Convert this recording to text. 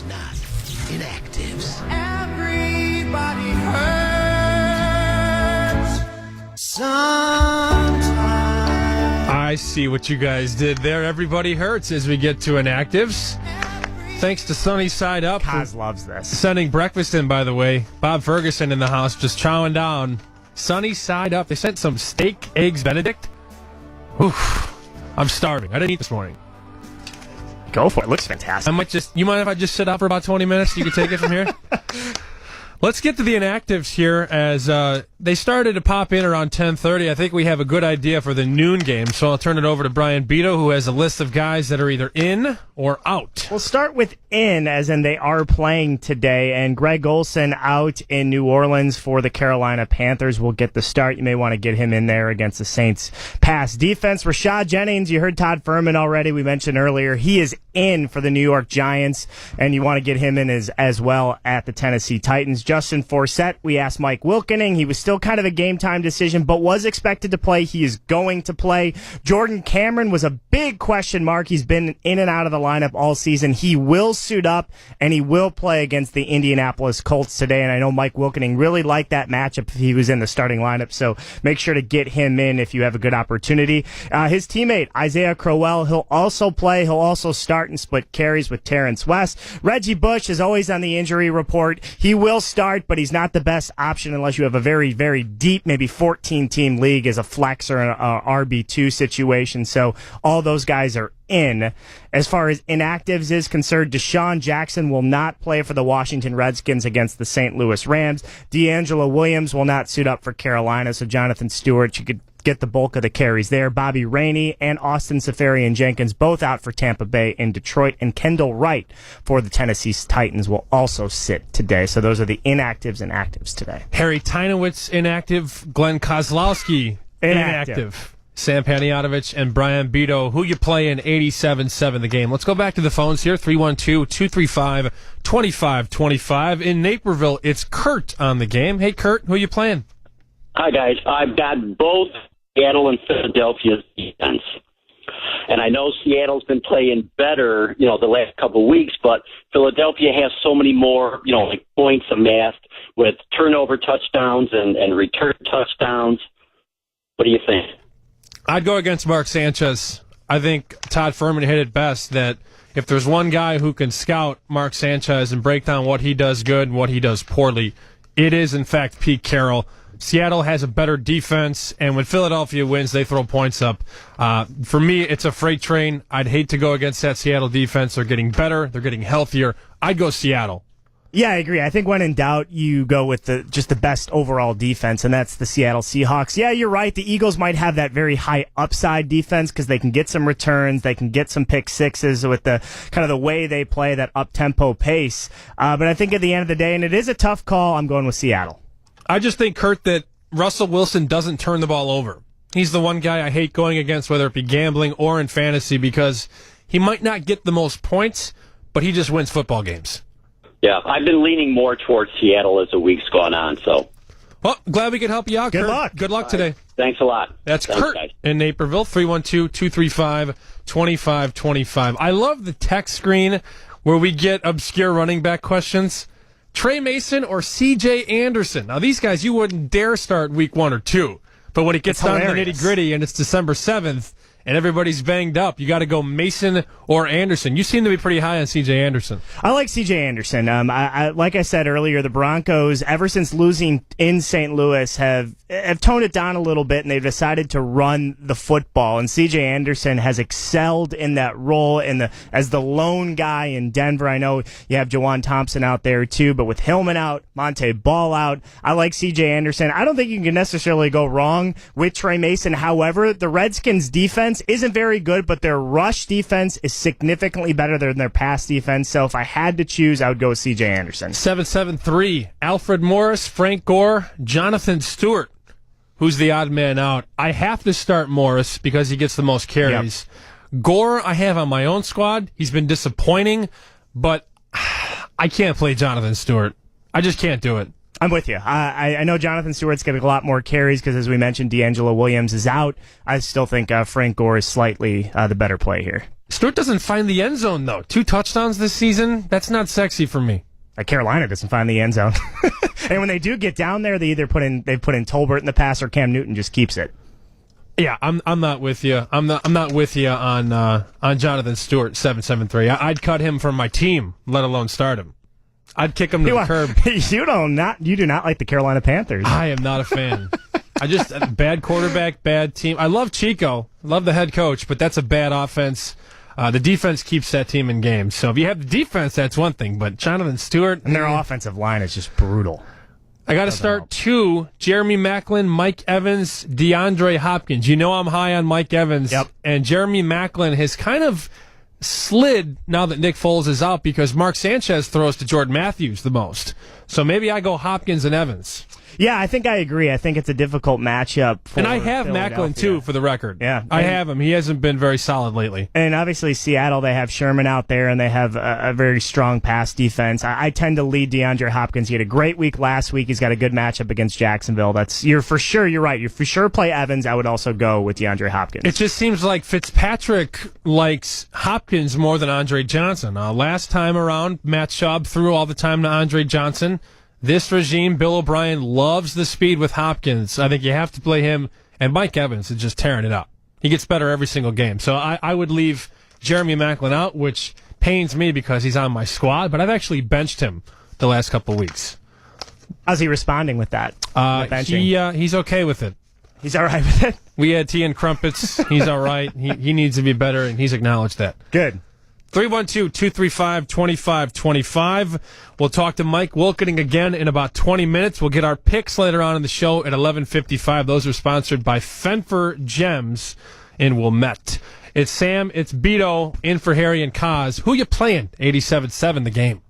It's not inactives. Everybody hurts sometimes. I see what you guys did there. Everybody hurts as we get to inactives. Thanks to Sunny Side Up. Kaz loves this. Sending breakfast in, by the way. Bob Ferguson in the house just chowing down. Sunny Side Up. They sent some steak, eggs Benedict. Oof. I'm starving. I didn't eat this morning. Go for it. Looks fantastic. You mind if I just sit up for about 20 minutes so you can take it from here? Let's get to the inactives here as they started to pop in around 10:30. I think we have a good idea for the noon game, so I'll turn it over to Brian Beto, who has a list of guys that are either in or out. We'll start with in, as in they are playing today, and Greg Olsen out in New Orleans for the Carolina Panthers will get the start. You may want to get him in there against the Saints pass defense. Rashad Jennings, you heard Todd Furman already. We mentioned earlier, he is in for the New York Giants, and you want to get him in as well at the Tennessee Titans. Justin Forsett, we asked Mike Wilkening. He was still kind of a game-time decision, but was expected to play. He is going to play. Jordan Cameron was a big question mark. He's been in and out of the lineup all season. He will suit up, and he will play against the Indianapolis Colts today, and I know Mike Wilkening really liked that matchup if he was in the starting lineup, so make sure to get him in if you have a good opportunity. His teammate, Isaiah Crowell, he'll also play. He'll also start and split carries with Terrence West. Reggie Bush is always on the injury report. He will start, but he's not the best option unless you have a very, very deep, maybe 14-team league as a flex or an RB2 situation. So all those guys are in. As far as inactives is concerned, Deshaun Jackson will not play for the Washington Redskins against the St. Louis Rams. D'Angelo Williams will not suit up for Carolina, so Jonathan Stewart, you could get the bulk of the carries there. Bobby Rainey and Austin Seferian-Jenkins both out for Tampa Bay and Detroit, and Kendall Wright for the Tennessee Titans will also sit today. So those are the inactives and actives today. Harry Tynowitz inactive, Glenn Kozlowski inactive. Sam Panayotovich and Brian Beto, who you play in 87-7 the game. Let's go back to the phones here, 312-235-2525. In Naperville, it's Kurt on the game. Hey, Kurt, who you playing? Hi, guys. I've got both Seattle and Philadelphia's defense. And I know Seattle's been playing better, the last couple of weeks, but Philadelphia has so many more, like points amassed with turnover touchdowns and return touchdowns. What do you think? I'd go against Mark Sanchez. I think Todd Furman hit it best that if there's one guy who can scout Mark Sanchez and break down what he does good and what he does poorly, it is, in fact, Pete Carroll. Seattle has a better defense, and when Philadelphia wins, they throw points up. For me, it's a freight train. I'd hate to go against that Seattle defense. They're getting better. They're getting healthier. I'd go Seattle. Yeah, I agree. I think when in doubt, you go with just the best overall defense, and that's the Seattle Seahawks. Yeah, you're right. The Eagles might have that very high upside defense because they can get some returns, they can get some pick sixes with the kind of the way they play, that up-tempo pace. But I think at the end of the day, and it is a tough call, I'm going with Seattle. I just think, Kurt, that Russell Wilson doesn't turn the ball over. He's the one guy I hate going against, whether it be gambling or in fantasy, because he might not get the most points, but he just wins football games. Yeah, I've been leaning more towards Seattle as the week's gone on. So, well, glad we could help you out, Kurt. Good luck. Good luck today. Thanks a lot. That's Kurt guys. in Naperville, 312-235-2525. I love the text screen where we get obscure running back questions. Trey Mason or C.J. Anderson? Now, these guys, you wouldn't dare start week 1 or 2. But when it gets down to the nitty-gritty and it's December 7th and everybody's banged up, you got to go Mason or Anderson. You seem to be pretty high on C.J. Anderson. I like C.J. Anderson. Like I said earlier, the Broncos, ever since losing in St. Louis, have toned it down a little bit, and they've decided to run the football. And C.J. Anderson has excelled in that role as the lone guy in Denver. I know you have Jawan Thompson out there too, but with Hillman out, Monte Ball out, I like C.J. Anderson. I don't think you can necessarily go wrong with Trey Mason. However, the Redskins' defense isn't very good, but their rush defense is significantly better than their pass defense. So if I had to choose, I would go with C.J. Anderson. 773, Alfred Morris, Frank Gore, Jonathan Stewart. Who's the odd man out? I have to start Morris because he gets the most carries. Yep. Gore, I have on my own squad. He's been disappointing, but I can't play Jonathan Stewart. I just can't do it. I'm with you. I know Jonathan Stewart's getting a lot more carries because, as we mentioned, D'Angelo Williams is out. I still think Frank Gore is slightly the better play here. Stewart doesn't find the end zone, though. 2 touchdowns this season, that's not sexy for me. Carolina doesn't find the end zone. And when they do get down there, they put in Tolbert in the pass or Cam Newton just keeps it. Yeah, I'm not with you. I'm not with you on Jonathan Stewart 773. I'd cut him from my team, let alone start him. I'd kick him to the curb. You do not like the Carolina Panthers. I am not a fan. Bad quarterback, bad team. I love Chico, love the head coach, but that's a bad offense. The defense keeps that team in games. So if you have the defense, that's one thing. But Jonathan Stewart and their offensive line is just brutal. I got to start 2. Jeremy Maclin, Mike Evans, DeAndre Hopkins. You know I'm high on Mike Evans. Yep. And Jeremy Maclin has kind of slid now that Nick Foles is out because Mark Sanchez throws to Jordan Matthews the most. So maybe I go Hopkins and Evans. Yeah, I think I agree. I think it's a difficult matchup for And I have Maclin, too, for the record. Yeah. I have him. He hasn't been very solid lately. And obviously Seattle, they have Sherman out there, and they have a very strong pass defense. I tend to lead DeAndre Hopkins. He had a great week last week. He's got a good matchup against Jacksonville. You're for sure. You're right. You for sure play Evans. I would also go with DeAndre Hopkins. It just seems like Fitzpatrick likes Hopkins more than Andre Johnson. Last time around, Matt Schaub threw all the time to Andre Johnson. This regime, Bill O'Brien, loves the speed with Hopkins. I think you have to play him, and Mike Evans is just tearing it up. He gets better every single game. So I would leave Jeremy Maclin out, which pains me because he's on my squad, but I've actually benched him the last couple of weeks. How's he responding with that? He's okay with it. He's all right with it? We had tea and crumpets. He's all right. He needs to be better, and he's acknowledged that. Good. 312-235-2525. We'll talk to Mike Wilkening again in about 20 minutes. We'll get our picks later on in the show at 11:55. Those are sponsored by Fenfer Gems in Wilmette. It's Sam, it's Beto, in for Harry and Kaz. Who you playing? 87-7 the game.